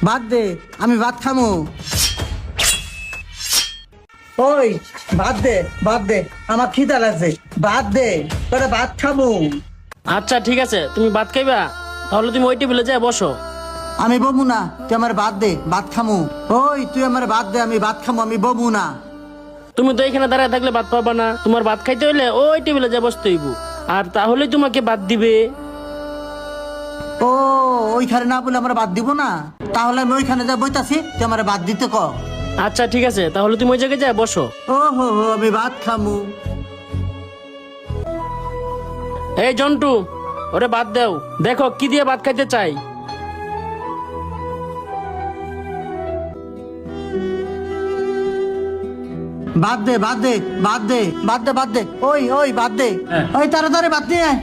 ভাত দে, আমি ভাত খামু। ওই ভাত দে, ভাত দে, আমার খিদা লাগছে, ভাত দে, তোরা ভাত খামু। আচ্ছা ঠিক আছে, তুমি ভাত খাইবা, তাহলে তুমি ওই টেবিলে যাই বসো। আমি বমু না, তুই আমার ভাত দে, ভাত খামু। ওই তুই আমার ভাত দে, আমি ভাত খামু, আমি বমু না। তুমি তো এখানে দাঁড়ায় থাকলে ভাত পাবা না, তোমার ভাত খাইতে হইলে ওই টেবিলে যা বসতে হইব, আর তাহলে তোমাকে ভাত দিবে। ও ওইখানে না বলে আমার ভাত দিব না, তাহলে আমি ওইখানে যা বইতাছি, তুই আমার ভাত দিতে ক। আচ্ছা ঠিক আছে, তাহলে তুমি ওই জায়গায় যাই বসো। ও হো হো, আমি ভাত খামু। এই জন্টু, ওরে ভাত দাও, দেখো কি দিয়ে ভাত খাইতে চাই। ভাত দে, ভাত দে, ভাত দে, ভাত দে, ভাত দে, ওই ওই ভাত দে, ওই তাড়াতাড়ি ভাত নিয়ে আয়।